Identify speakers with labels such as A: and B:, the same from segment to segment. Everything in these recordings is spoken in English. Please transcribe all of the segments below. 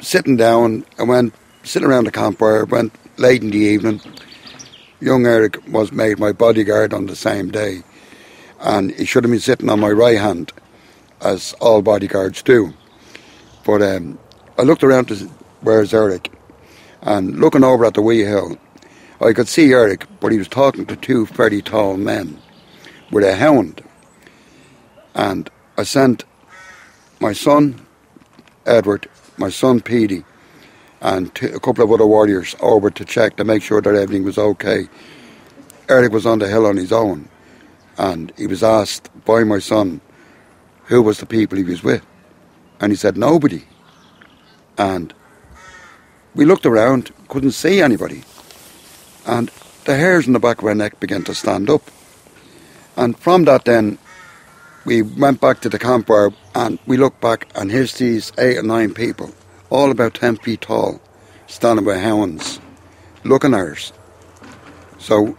A: Sitting down, I went sitting around the campfire, went late in the evening. Young Eric was made my bodyguard on the same day, and he should have been sitting on my right hand, as all bodyguards do. But I looked around to where's Eric, and looking over at the wee hill, I could see Eric, but he was talking to two very tall men with a hound. And I sent my son Edward, my son Petey, and a couple of other warriors over to check to make sure that everything was okay. Eric was on the hill on his own, and he was asked by my son who was the people he was with, and he said nobody. And we looked around, couldn't see anybody, and the hairs in the back of our neck began to stand up. And from that then, we went back to the campfire and we looked back, and here's these 8 or 9 people, all about 10 feet tall, standing with hounds, looking at us. So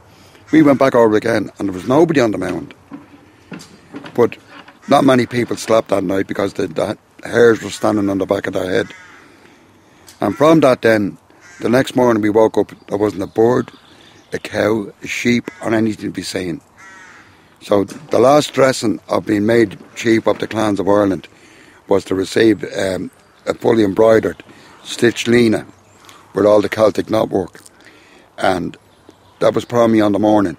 A: we went back over again, and there was nobody on the mound. But not many people slept that night because the hairs were standing on the back of their head. And from that then, the next morning we woke up, there wasn't a bird, a cow, a sheep, or anything to be seen. So the last dressing of being made chief of the clans of Ireland was to receive a fully embroidered stitched lena with all the Celtic knotwork. And that was put on me on the morning,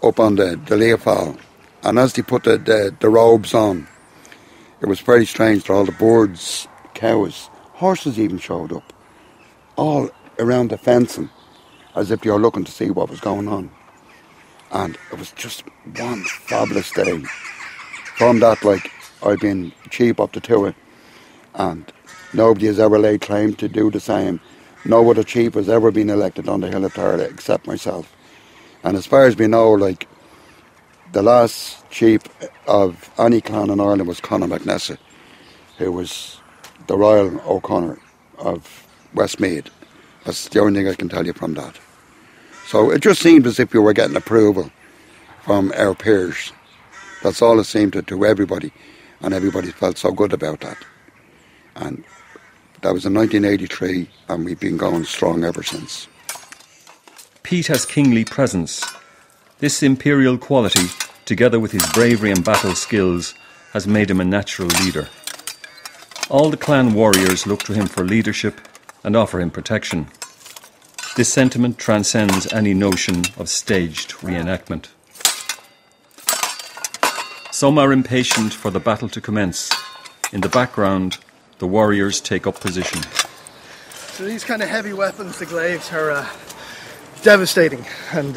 A: up on the leafal. And as they put the robes on, it was very strange that all the birds, cows, horses even showed up, all around the fencing, as if they were looking to see what was going on. And it was just one fabulous day. From that, I've been chief up to Tuath, and nobody has ever laid claim to do the same. No other chief has ever been elected on the Hill of Tara except myself. And as far as we know, the last chief of any clan in Ireland was Conor MacNessa, who was the Royal O'Connor of Westmeath. That's the only thing I can tell you from that. So it just seemed as if we were getting approval from our peers. That's all it seemed to everybody, and everybody felt so good about that. And that was in 1983, and we've been going strong ever since.
B: Pete has kingly presence. This imperial quality, together with his bravery and battle skills, has made him a natural leader. All the clan warriors look to him for leadership and offer him protection. This sentiment transcends any notion of staged reenactment. Some are impatient for the battle to commence. In the background, the warriors take up position.
C: So these kind of heavy weapons, the glaives, are devastating, and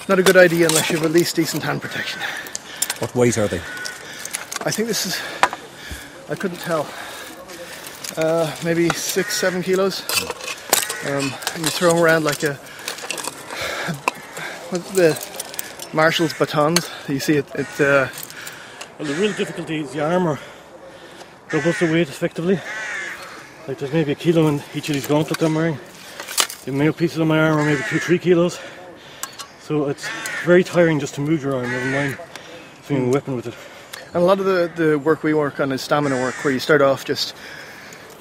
C: not a good idea unless you have at least decent hand protection.
D: What weight are they?
C: I think this is, I couldn't tell, maybe 6-7 kilos. And you throw them around like the marshal's batons. You see it.
E: Well, the real difficulty is the armour doubles the weight effectively. There's maybe a kilo in each of these gauntlets I'm wearing. The male pieces of my arm are maybe 2-3 kilos. So it's very tiring just to move your arm, never mind swinging a weapon with it.
C: And a lot of the work we work on is stamina work, where you start off just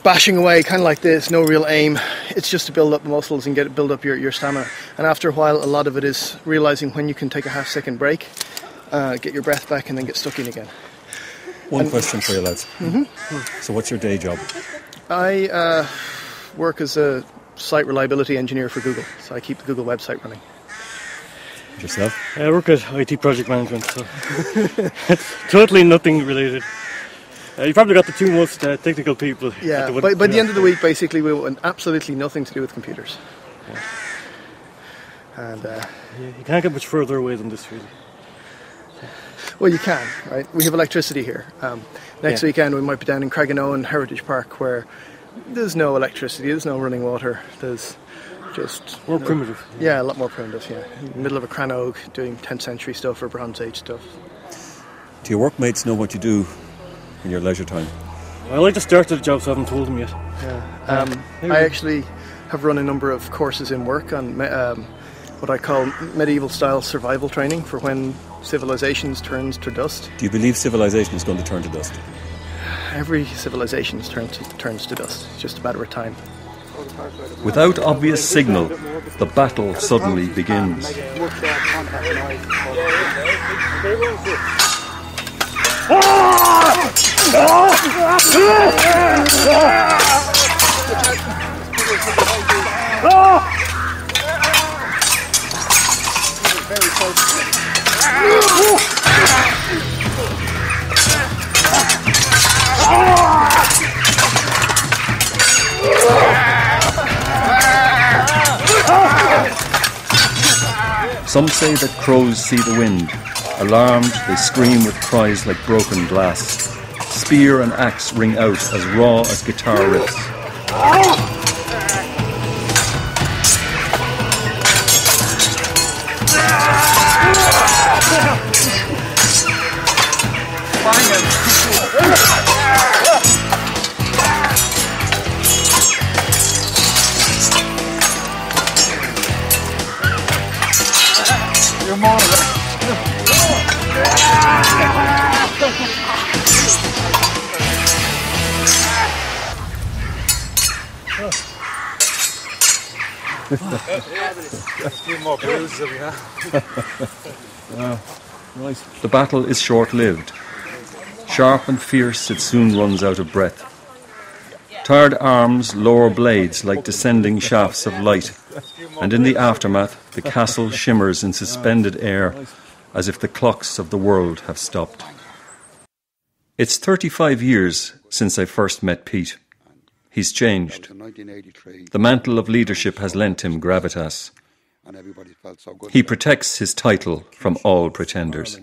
C: bashing away, kind of like this, no real aim. It's just to build up the muscles and build up your stamina. And after a while, a lot of it is realising when you can take a half-second break, get your breath back, and then get stuck in again.
D: One question for you, lads. Mm-hmm. So what's your day job?
C: I work as a site reliability engineer for Google, so I keep the Google website running.
D: Yourself?
E: I work at IT project management, so it's totally nothing related. You probably got the two most technical people.
C: Yeah, by the end of the week, basically, we want absolutely nothing to do with computers. Yeah. And
E: you can't get much further away than this, really.
C: Well, you can, right? We have electricity here. Next weekend, we might be down in Craigenoan Heritage Park, where there's no electricity, there's no running water, there's just...
E: More primitive.
C: Yeah, a lot more primitive, yeah. In the middle of a Cranog, doing 10th century stuff or Bronze Age stuff.
D: Do your workmates know what you do in your leisure time?
E: I like to start the job, so I haven't told them yet.
C: Yeah. I actually have run a number of courses in work on what I call medieval-style survival training for when civilizations turns to dust.
D: Do you believe civilization is going to turn to dust?
C: every civilization turns to dust. It's just a matter of time.
B: Without obvious signal, the battle suddenly begins. Some say that crows see the wind. Alarmed, they scream with cries like broken glass. Spear and axe ring out as raw as guitar riffs. The battle is short-lived. Sharp and fierce, it soon runs out of breath. Tired arms lower blades like descending shafts of light, and in the aftermath the castle shimmers in suspended air as if the clocks of the world have stopped. It's 35 years since I first met Pete. He's changed. The mantle of leadership has lent him gravitas. He protects his title from all pretenders.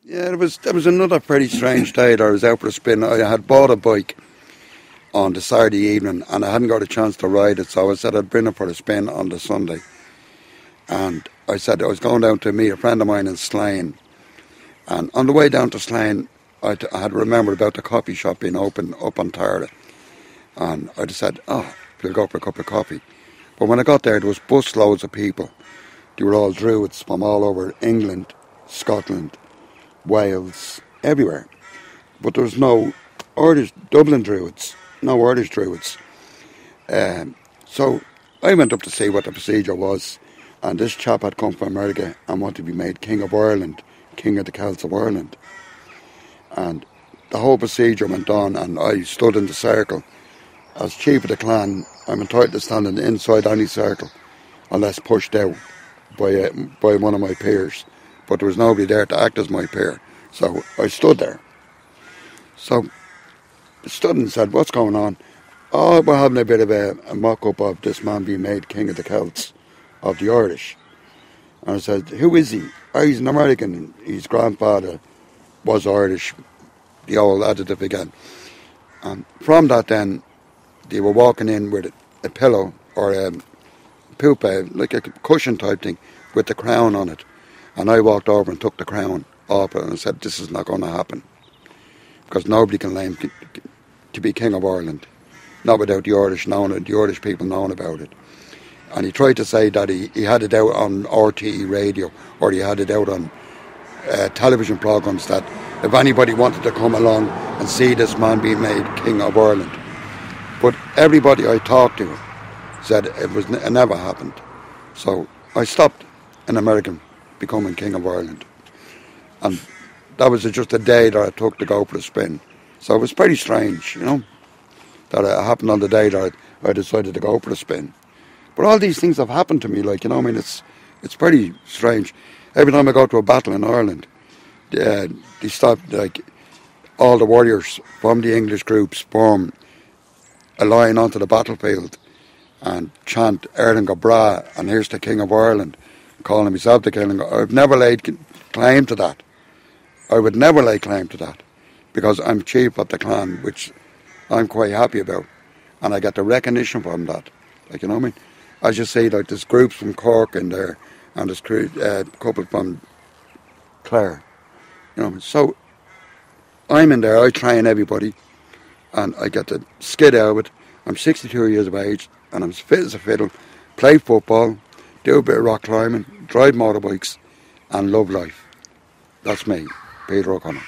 A: Yeah, there was another pretty strange day that I was out for a spin. I had bought a bike on the Saturday evening and I hadn't got a chance to ride it, so I said I'd bring it for a spin on the Sunday. And I said I was going down to meet a friend of mine in Slane. And on the way down to Slane, I had remembered about the coffee shop being open up on Tara. And I just said, we'll go for a cup of coffee. But when I got there was busloads of people. They were all Druids from all over England, Scotland, Wales, everywhere. But there was no Irish, Dublin Druids, no Irish Druids. So I went up to see what the procedure was. And this chap had come from America and wanted to be made King of Ireland, King of the Celts of Ireland. And the whole procedure went on and I stood in the circle. As chief of the clan, I'm entitled to stand on the inside any circle unless pushed out by one of my peers. But there was nobody there to act as my peer. So I stood there. So I stood and said, what's going on? Oh, we're having a bit of a mock-up of this man being made King of the Celts of the Irish. And I said, who is he? Oh, he's an American. His grandfather was Irish. The old adjective again. And from that then, they were walking in with a pillow or a pupa, like a cushion type thing, with the crown on it. And I walked over and took the crown off it and I said, this is not going to happen. Because nobody can claim to be King of Ireland. Not without the Irish knowing it, the Irish people knowing about it. And he tried to say that he had it out on RTE radio or he had it out on television programmes that if anybody wanted to come along and see this man being made King of Ireland. But everybody I talked to said it never happened. So I stopped an American becoming King of Ireland. And that was just a day that I took to go for a spin. So it was pretty strange, that it happened on the day that I decided to go for a spin. But all these things have happened to me, it's pretty strange. Every time I go to a battle in Ireland, they stop, all the warriors from the English groups form a line onto the battlefield and chant Erling go Bra and here's the King of Ireland, calling myself the King. I've never laid claim to that. I would never lay claim to that because I'm chief of the clan, which I'm quite happy about, and I get the recognition from that. As you see, there's groups from Cork in there, and there's a couple from Clare. So I'm in there. I train everybody, and I get to skid out of it. I'm 62 years of age, and I'm as fit as a fiddle. Play football, do a bit of rock climbing, drive motorbikes, and love life. That's me, Peter O'Connor.